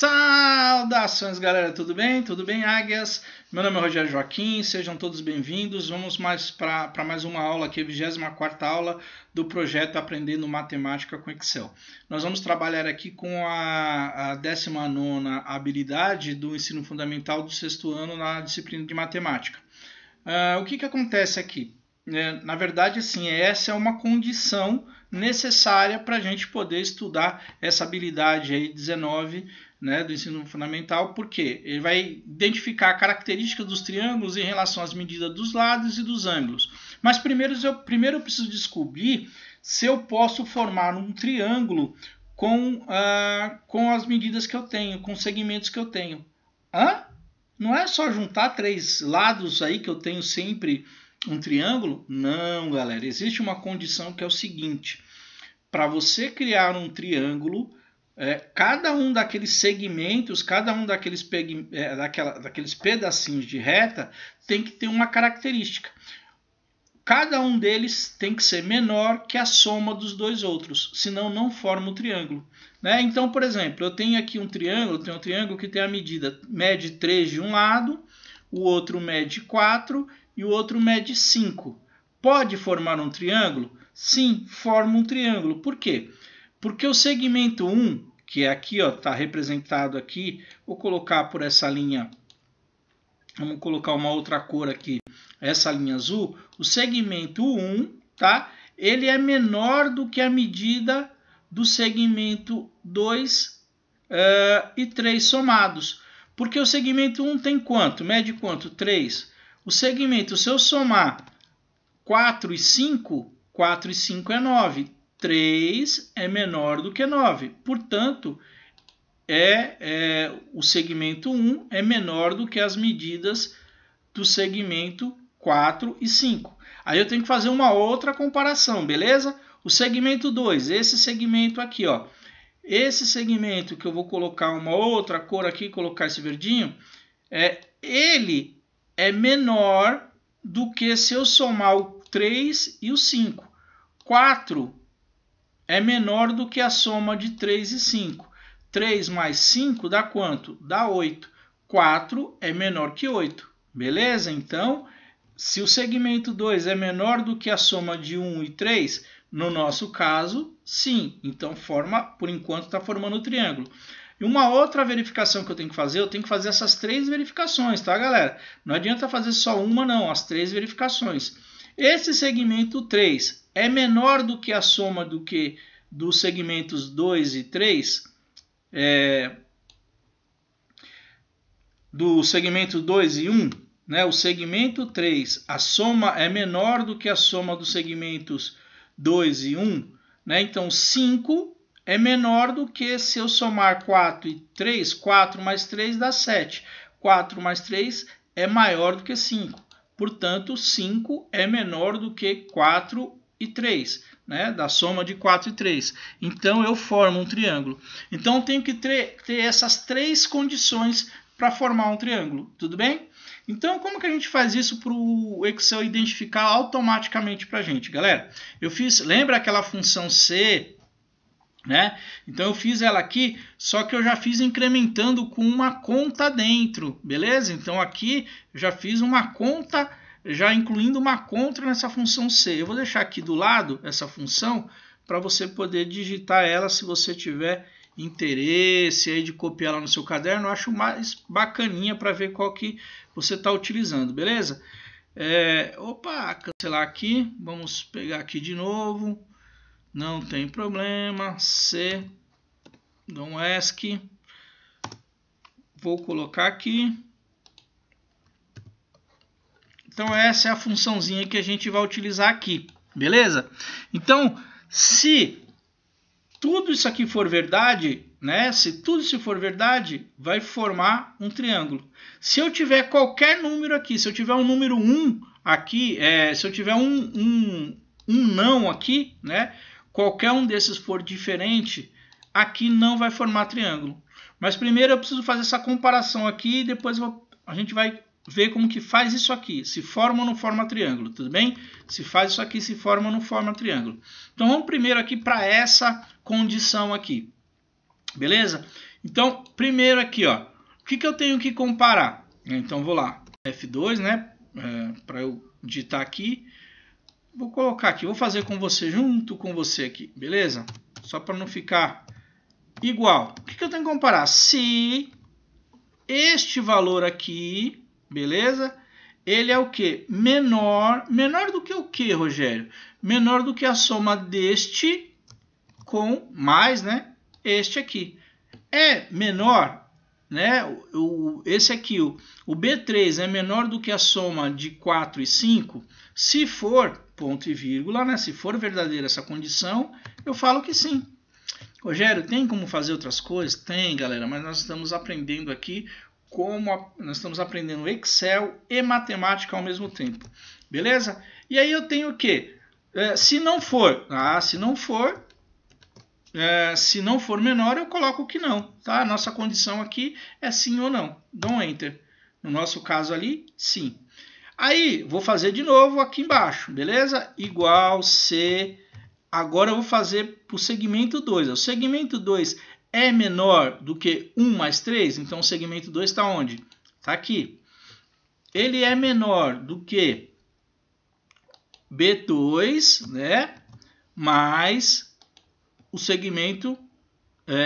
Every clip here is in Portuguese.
Saudações, galera, tudo bem? Tudo bem, águias? Meu nome é Rogério Joaquim, sejam todos bem-vindos. Vamos para mais uma aula aqui, a 24ª aula do projeto Aprendendo Matemática com Excel. Nós vamos trabalhar aqui com a 19ª habilidade do ensino fundamental do 6º ano na disciplina de matemática. O que acontece aqui? Na verdade, assim, essa é uma condição necessária para a gente poder estudar essa habilidade aí 19, né, do ensino fundamental, porque ele vai identificar a característica dos triângulos em relação às medidas dos lados e dos ângulos. Mas primeiro eu preciso descobrir se eu posso formar um triângulo com as medidas que eu tenho, com os segmentos que eu tenho. Não é só juntar três lados aí que eu tenho sempre um triângulo? Não, galera. Existe uma condição que é o seguinte. Para você criar um triângulo, cada um daqueles segmentos, cada um daqueles pedacinhos de reta tem que ter uma característica. Cada um deles tem que ser menor que a soma dos dois outros, senão não forma o triângulo. Então, por exemplo, eu tenho aqui um triângulo que tem a medida mede 3 de um lado, o outro mede 4 e o outro mede 5. Pode formar um triângulo? Sim, forma um triângulo. Por quê? Porque o segmento 1, que é aqui, está representado aqui, vou colocar por essa linha, vamos colocar uma outra cor aqui, essa linha azul, o segmento 1, tá? Ele é menor do que a medida do segmento 2 e 3 somados. Porque o segmento 1 tem quanto? Mede quanto? 3. O segmento, se eu somar 4 e 5, 4 e 5 é 9. 3 é menor do que 9. Portanto, o segmento 1 é menor do que as medidas do segmento 4 e 5. Aí eu tenho que fazer uma outra comparação, beleza? O segmento 2, esse segmento aqui, esse segmento que eu vou colocar uma outra cor aqui, colocar esse verdinho, ele é menor do que se eu somar o 3 e o 5. 4 é menor do que a soma de 3 e 5. 3 mais 5 dá quanto? Dá 8. 4 é menor que 8. Beleza? Então, se o segmento 2 é menor do que a soma de 1 e 3, no nosso caso, sim. Então, por enquanto, está formando o triângulo. E uma outra verificação que eu tenho que fazer essas 3 verificações, tá, galera? Não adianta fazer só uma, não, as 3 verificações. Esse segmento 3 é menor do que a soma dos segmentos 2 e 3, do segmento 2 e 1, né? O segmento 3, a soma é menor do que a soma dos segmentos 2 e 1, né? Então 5 é menor do que se eu somar 4 e 3, 4 mais 3 dá 7. 4 mais 3 é maior do que 5. Portanto, 5 é menor do que 4 e 3, né? Da soma de 4 e 3. Então, eu formo um triângulo. Então, eu tenho que ter essas 3 condições para formar um triângulo. Tudo bem? Então, como que a gente faz isso para o Excel identificar automaticamente para a gente, galera? Lembra aquela função C, né? Então eu fiz ela aqui, só que eu já fiz incrementando com uma conta dentro, beleza? Então aqui eu já fiz uma conta, já incluindo uma conta nessa função C. Eu vou deixar aqui do lado essa função para você poder digitar ela se você tiver interesse aí de copiar ela no seu caderno. Eu acho mais bacaninha para ver qual que você está utilizando, beleza? Cancelar aqui, vamos pegar aqui de novo. Não tem problema. C. Don't ask. Vou colocar aqui. Então essa é a funçãozinha que a gente vai utilizar aqui. Beleza? Então, se tudo isso aqui for verdade, né? Se tudo isso for verdade, vai formar um triângulo. Se eu tiver qualquer número aqui, se eu tiver um número 1 aqui, se eu tiver um não aqui, né? Qualquer um desses for diferente, aqui não vai formar triângulo. Mas primeiro eu preciso fazer essa comparação aqui e depois a gente vai ver como que faz isso aqui. Se forma ou não forma triângulo, tudo bem? Se faz isso aqui, se forma ou não forma triângulo. Então vamos primeiro aqui para essa condição aqui. Beleza? Então, primeiro aqui, ó, o que eu tenho que comparar? Então, vou lá, F2, né, para eu digitar aqui. Vou colocar aqui, vou fazer com você, junto com você aqui, beleza? Só para não ficar igual. O que eu tenho que comparar? Se este valor aqui, beleza? Ele é o que? Menor do que o que, Rogério? Menor do que a soma deste com mais, né? Este aqui. É menor, né? Esse aqui, o B3 é menor do que a soma de 4 e 5? Se for, ponto e vírgula, né? Se for verdadeira essa condição, eu falo que sim. Rogério, tem como fazer outras coisas? Tem, galera, mas nós estamos aprendendo aqui nós estamos aprendendo Excel e matemática ao mesmo tempo. Beleza? E aí eu tenho o quê? Se não for menor, eu coloco que não, tá? Nossa condição aqui é sim ou não. Dá um Enter. No nosso caso ali, sim. Aí, vou fazer de novo aqui embaixo, beleza? Igual C. Agora eu vou fazer para o segmento 2. O segmento 2 é menor do que 1 mais 3, então o segmento 2 está onde? Está aqui. Ele é menor do que B2, né? Mais o segmento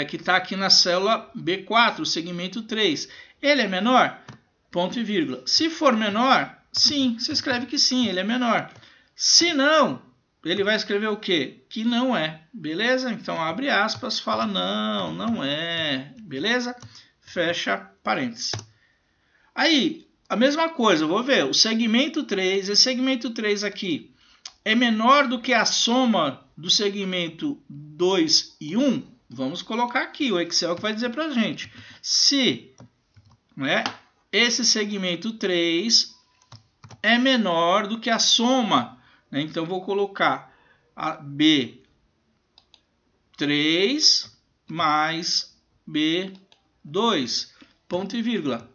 que está aqui na célula B4, o segmento 3. Ele é menor? Ponto e vírgula. Se for menor, sim, você escreve que sim, ele é menor. Se não, ele vai escrever o quê? Que não é, beleza? Então abre aspas, fala não, não é, beleza? Fecha parênteses. Aí, a mesma coisa, eu vou ver, o segmento 3, esse segmento 3 aqui é menor do que a soma do segmento 2 e 1? Vamos colocar aqui, o Excel que vai dizer pra gente. Se, né, esse segmento 3 é menor do que a soma, né? Então vou colocar a B3 mais B2, ponto e vírgula,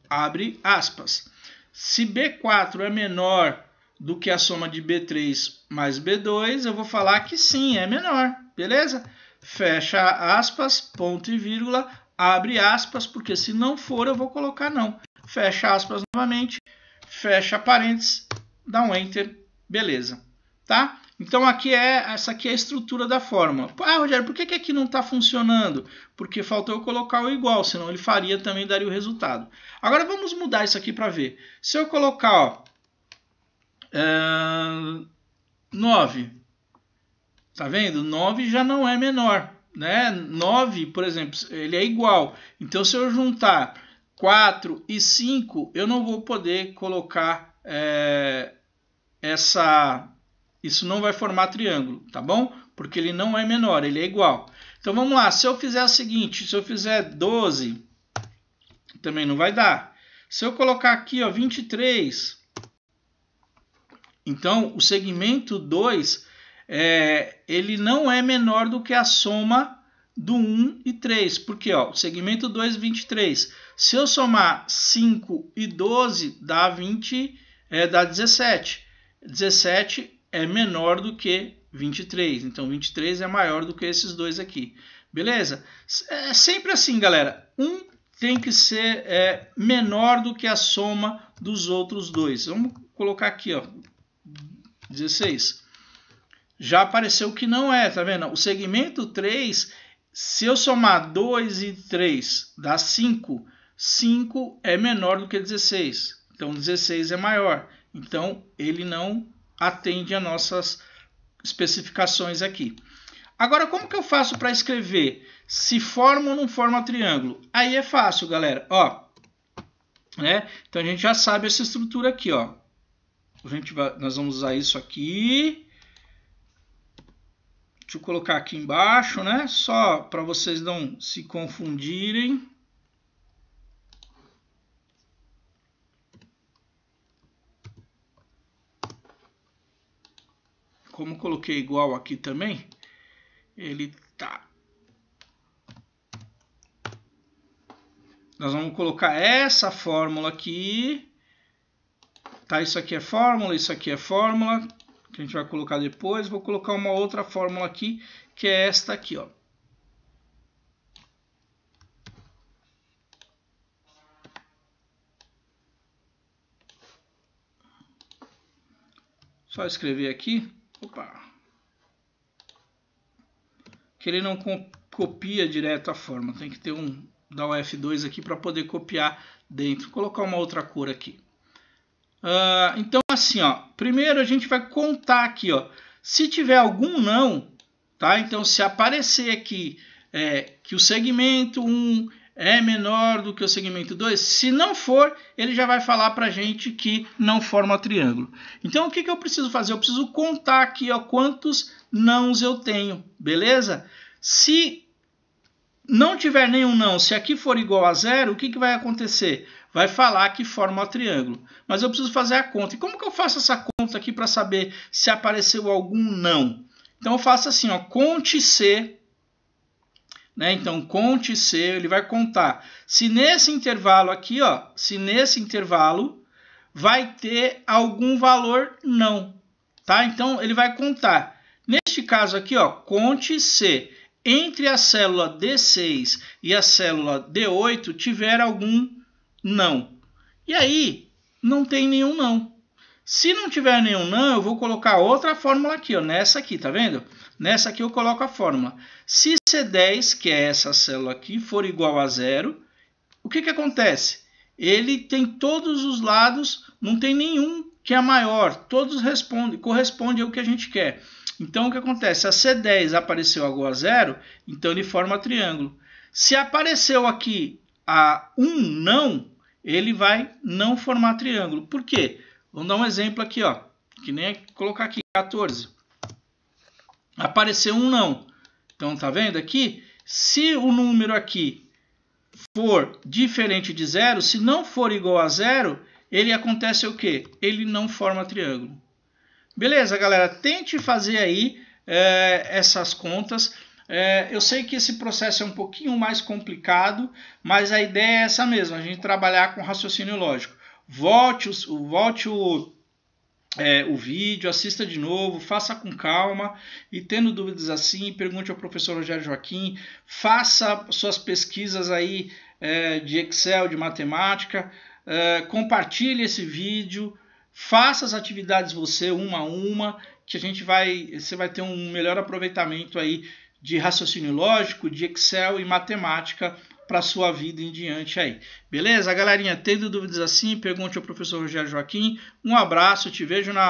abre aspas. Se B4 é menor do que a soma de B3 mais B2, eu vou falar que sim, é menor, beleza? Fecha aspas, ponto e vírgula, abre aspas, porque se não for eu vou colocar não. Fecha aspas novamente, fecha parênteses, dá um Enter, beleza, tá? Então essa aqui é a estrutura da fórmula. Ah, Rogério, por que aqui não está funcionando? Porque faltou eu colocar o igual, senão ele faria também, daria o resultado. Agora vamos mudar isso aqui para ver. Se eu colocar, ó, 9, tá vendo? 9 já não é menor, né? 9, por exemplo, ele é igual. Então se eu juntar 4 e 5, eu não vou poder colocar isso não vai formar triângulo, tá bom? Porque ele não é menor, ele é igual. Então vamos lá, se eu fizer o seguinte, se eu fizer 12, também não vai dar. Se eu colocar aqui, ó, 23, então o segmento 2, ele não é menor do que a soma do 1 e 3. Porque ó, o segmento 2, 23. Se eu somar 5 e 12, dá 17. 17 é menor do que 23. Então 23 é maior do que esses dois aqui. Beleza? É sempre assim, galera. Um tem que ser menor do que a soma dos outros dois. Vamos colocar aqui, ó, 16. Já apareceu que não é, tá vendo? O segmento 3, se eu somar 2 e 3, dá 5. 5 é menor do que 16. Então 16 é maior. Então ele não atende a nossas especificações aqui. Agora, como que eu faço para escrever se forma ou não forma triângulo? Aí é fácil, galera. Ó, né? Então a gente já sabe essa estrutura aqui, ó. Nós vamos usar isso aqui. Deixa eu colocar aqui embaixo, né? Só para vocês não se confundirem. Como coloquei igual aqui também, ele tá. Nós vamos colocar essa fórmula aqui. Tá, isso aqui é fórmula, isso aqui é fórmula, que a gente vai colocar depois. Vou colocar uma outra fórmula aqui, que é esta aqui, ó. Só escrever aqui. Opa. Que ele não copia direto a forma. Tem que ter dar o F2 aqui para poder copiar dentro. Vou colocar uma outra cor aqui. Então assim, ó. Primeiro a gente vai contar aqui, ó. Se tiver algum não, tá? Então se aparecer aqui que o segmento 1 é menor do que o segmento 2, se não for, ele já vai falar para a gente que não forma triângulo. Então o que eu preciso fazer? Eu preciso contar aqui, ó, quantos nãos eu tenho, beleza? Se não tiver nenhum não, se aqui for igual a zero, o que vai acontecer? Vai falar que forma triângulo. Mas eu preciso fazer a conta. E como que eu faço essa conta aqui para saber se apareceu algum não? Então eu faço assim, ó, conte C. Né? Então, conte C, ele vai contar. Se nesse intervalo aqui, ó, se nesse intervalo vai ter algum valor não, tá? Então, ele vai contar. Neste caso aqui, ó, conte C. Entre a célula D6 e a célula D8 tiver algum não. E aí, não tem nenhum não. Se não tiver nenhum não, eu vou colocar outra fórmula aqui, ó, nessa aqui, tá vendo? Nessa aqui eu coloco a fórmula. Se C10, que é essa célula aqui, for igual a zero, o que acontece? Ele tem todos os lados, não tem nenhum que é maior, todos correspondem ao que a gente quer. Então o que acontece? Se a C10 apareceu igual a zero, então ele forma triângulo. Se apareceu aqui a 1 não, ele vai não formar triângulo. Por quê? Vamos dar um exemplo aqui, ó, que nem colocar aqui 14. Apareceu um não. Então, tá vendo aqui? Se o número aqui for diferente de zero, se não for igual a zero, ele acontece o quê? Ele não forma triângulo. Beleza, galera? Tente fazer aí essas contas. Eu sei que esse processo é um pouquinho mais complicado, mas a ideia é essa mesma, a gente trabalhar com raciocínio lógico. Volte o vídeo, assista de novo, faça com calma e tendo dúvidas assim, pergunte ao professor Rogério Joaquim, faça suas pesquisas aí de Excel, de matemática, compartilhe esse vídeo, faça as atividades você uma a uma, que você vai ter um melhor aproveitamento aí de raciocínio lógico, de Excel e matemática para a sua vida em diante aí. Beleza, galerinha? Tendo dúvidas assim, pergunte ao professor Rogério Joaquim. Um abraço, te vejo na